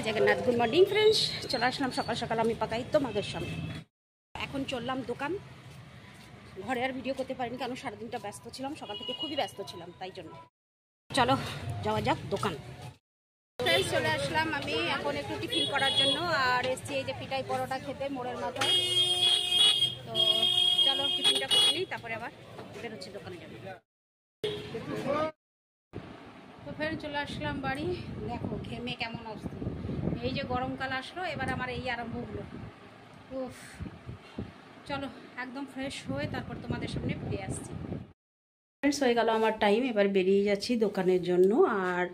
Jagannath. Good morning friends, চলে আসলাম সকাল সকাল আমি পাকাই তোমাদের সামনে। এখন চললাম দোকান। ঘরে আর ভিডিও করতে পারিনি কারণ সারাদিনটা ব্যস্ত ছিলাম, সকাল থেকে খুবই ব্যস্ত ছিলাম, তাই জন্য চলো যাওয়া যাক দোকান। ফ্রেন্ডস চলে আসলাম আমি এখন একটু টিফিন করার জন্য, আর এসছি এই যে পিঠাই পরোটা খেতে মোড়ের মাথায়। তো চলো টিফিনটা করে নিই, তারপরে আবার বেরোচ্ছি দোকানে যাবো। তো ফের চলে আসলাম বাড়ি। দেখো ঘেমে কেমন অবস্থা, এই যে গরমকাল আসলো, এবার আমার এই আরম্ভ হলো। উফ, চলো একদম ফ্রেশ হয়ে তারপর তোমাদের সামনে ফিরে আসছি। ফ্রেন্ডস হয়ে গেল আমার টাইম, এবার বেরিয়ে যাচ্ছি দোকানের জন্য। আর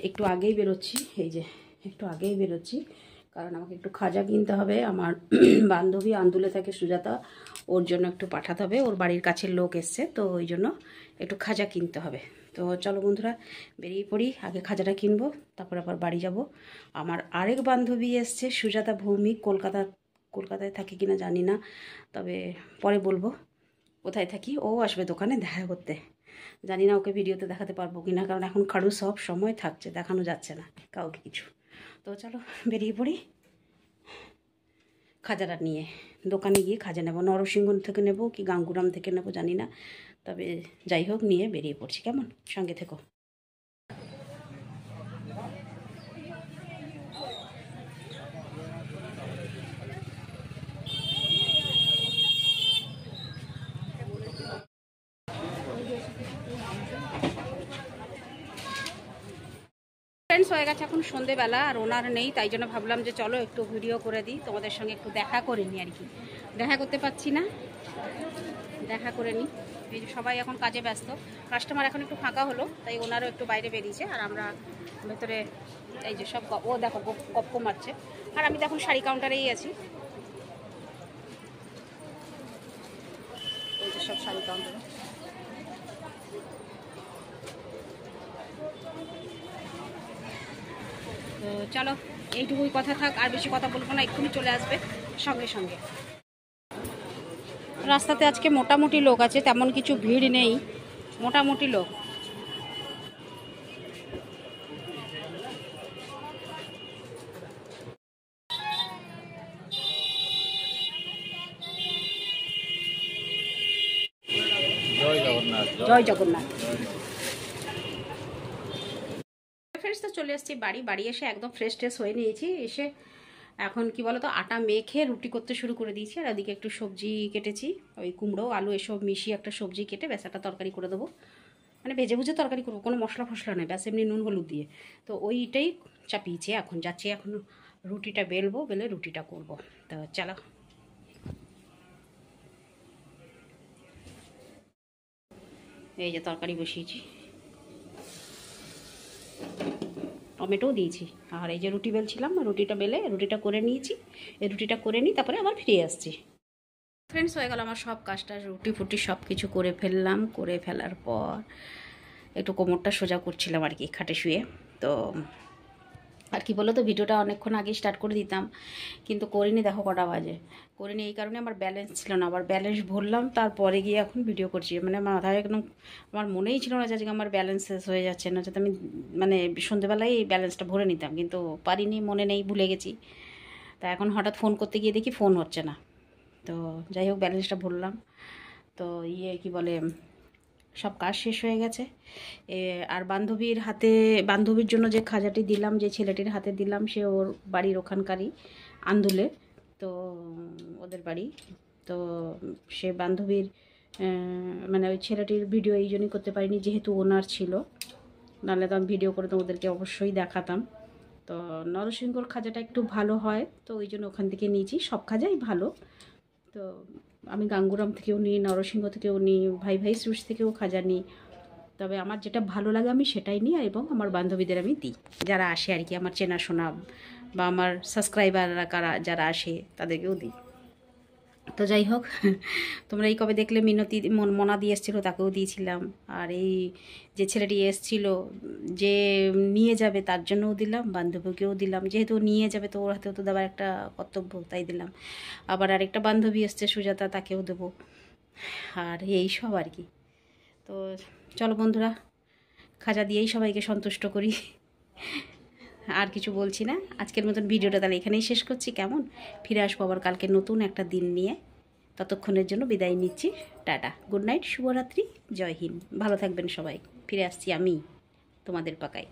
একটু আগেই বেরোচ্ছি, এই যে একটু আগেই বেরোচ্ছি কারণ আমাকে একটু খাজা কিনতে হবে। আমার বান্ধবী আন্দুলে থাকে সুজাতা, ওর জন্য একটু পাঠাতে হবে, ওর বাড়ির কাছের লোক এসছে, তো ওই জন্য একটু খাজা কিনতে হবে। তো চলো বন্ধুরা বেরিয়ে পড়ি, আগে খাজাটা কিনবো তারপর আবার বাড়ি যাব। আমার আরেক বান্ধবী এসছে সুজাতা ভৌমিক, কলকাতায় থাকে কিনা জানি না, তবে পরে বলবো কোথায় থাকি। ও আসবে দোকানে দেখা করতে, জানি না ওকে ভিডিওতে দেখাতে পারবো কিনা, কারণ এখন খাড়ু সব সময় থাকছে, দেখানো যাচ্ছে না কাউকে কিছু। তো চলো বেরিয়ে পড়ি খাজাটা নিয়ে। দোকানে গিয়ে খাজা নেব, নরসিংহ থেকে নেব কি গাঙ্গুরাম থেকে নেব জানি না, তবে যাই হোক নিয়ে বেরিয়ে পড়ছি। কেমন, সঙ্গে থেকো। ফ্রেন্ডস হয়ে গেছে এখন সন্ধেবেলা, আর ওনার নেই, তাই জন্য ভাবলাম যে চলো একটু ভিডিও করে দিই, তোমাদের সঙ্গে একটু দেখা করে নিই আর কি। দেখা করতে পারছি না, দেখা করে নিই। এই যে সবাই এখন কাজে ব্যস্ত, কাস্টমার এখন একটু ফাঁকা হলো, তাই ওনারও একটু বাইরে বেরিয়েছে, আর আমরা ভেতরে এই যে সব ও দেখো গপ্প মারছে, আর আমি তো এখন শাড়ি কাউন্টারেই আছি। এই যে সব শাড়ি কাউন্টারে। তো চলো এইটুকুই কথা থাক, আর বেশি কথা বলবো না, এক্ষুনি চলে আসবে সঙ্গে সঙ্গে। রাস্তাতে আজকে মোটামুটি লোক আছে, তেমন কিছু ভিড় নেই, মোটামুটি লোক। জয় জগন্নাথ। ফ্রেশ তো চলে এসেছি বাড়ি এসে একদম ফ্রেশ ট্রেশ হয়ে নিয়েছি। এসে এখন কি বলতো আটা মেখে রুটি করতে শুরু করে দিয়েছি, আর ওদিকে একটু সবজি কেটেছি, ওই কুমড়ো আলু এসব মিশিয়ে একটা সবজি কেটে ব্যাস একটা তরকারি করে দেবো, মানে ভেজে ভুজে তরকারি করবো, কোনো মশলা ফসলা নেই, ব্যাস এমনি নুন হলুদ দিয়ে। তো ওইটাই চাপিয়েছি, এখন যাচ্ছি, এখন রুটিটা বেলবো, বেলে রুটিটা করবো। তো চলো এই যে তরকারি বসিয়েছি, টমেটোও দিয়েছি, আর এই যে রুটি বেলছিলাম, রুটিটা বেলে রুটিটা করে নিয়েছি, এই রুটিটা করে নিই তারপরে আবার ফিরে আসছি। ফ্রেন্ডস হয়ে গেল আমার সব কাজটা, রুটি ফুটি সব কিছু করে ফেললাম, করে ফেলার পর একটু কোমরটা সোজা করছিলাম আর কি খাটে শুয়ে। তো আর কি বলো তো, ভিডিওটা অনেকক্ষণ আগে স্টার্ট করে দিতাম, কিন্তু করিনি, দেখো কটা বাজে করিনি, এই কারণে আমার ব্যালেন্স ছিল না, আবার ব্যালেন্স ভরলাম তারপরে গিয়ে এখন ভিডিও করছি, মানে মাথায় একদম আমার মনেই ছিল না যে আজকে আমার ব্যালেন্স শেষ হয়ে যাচ্ছে না, যাতে আমি মানে সন্ধেবেলায় এই ব্যালেন্সটা ভরে নিতাম, কিন্তু পারিনি, মনে নেই, ভুলে গেছি। তা এখন হঠাৎ ফোন করতে গিয়ে দেখি ফোন হচ্ছে না, তো যাই হোক ব্যালেন্সটা ভরলাম। তো কি বলে, সব কাজ শেষ হয়ে গেছে। আর বান্ধবীর জন্য যে খাজাটি দিলাম, যে ছেলেটির হাতে দিলাম, সে ওর বাড়ির ওখানকারই আন্দুলে, তো ওদের বাড়ি। তো সে বান্ধবীর মানে ওই ছেলেটির ভিডিও এই জন্যই করতে পারিনি যেহেতু ওনার ছিল, নাহলে তো আমি ভিডিও করে তোমাদেরকে অবশ্যই দেখাতাম। তো নরসিংহর খাজাটা একটু ভালো হয়, তো ওই জন্য ওখান থেকে নিয়েছি, সব খাজাই ভালো। তো আমি গাঙ্গুরাম থেকেও নিই, নরসিংহ থেকেও নিই, ভাই সুইটস থেকেও খাজা নিই, তবে আমার যেটা ভালো লাগে আমি সেটাই নিই, এবং আমার বান্ধবীদের আমি দিই, যারা আসে আর কি, আমার চেনাশোনা বা আমার সাবস্ক্রাইবাররা যারা আসে তাদেরকেও দিই। তো যাই হোক, তোমরা এই কবে দেখলে মিনতি মনা দিয়ে এসেছিলো, তাকেও দিয়েছিলাম, আর এই যে ছেলেটি এসেছিল যে নিয়ে যাবে তার জন্যও দিলাম, বান্ধবীকেও দিলাম, যেহেতু নিয়ে যাবে তো ওর হাতেও তো দেওয়ার একটা কর্তব্য, তাই দিলাম। আবার আরেকটা বান্ধবী এসছে সুজাতা, তাকেও দেবো, আর এই সব আর কি। তো চলো বন্ধুরা, খাজা দিয়েই সবাইকে সন্তুষ্ট করি। আর কিছু বলছি না, আজকের মতন ভিডিওটা তাহলে এখানেই শেষ করছি। কেমন, ফিরে আসবো আবার কালকে নতুন একটা দিন নিয়ে। ততক্ষণের জন্য বিদায় নিচ্ছি, টাটা, গুড নাইট, শুভরাত্রি, জয় হিন্দ, ভালো থাকবেন সবাই। ফিরে আসছি আমি তোমাদের পাকায়।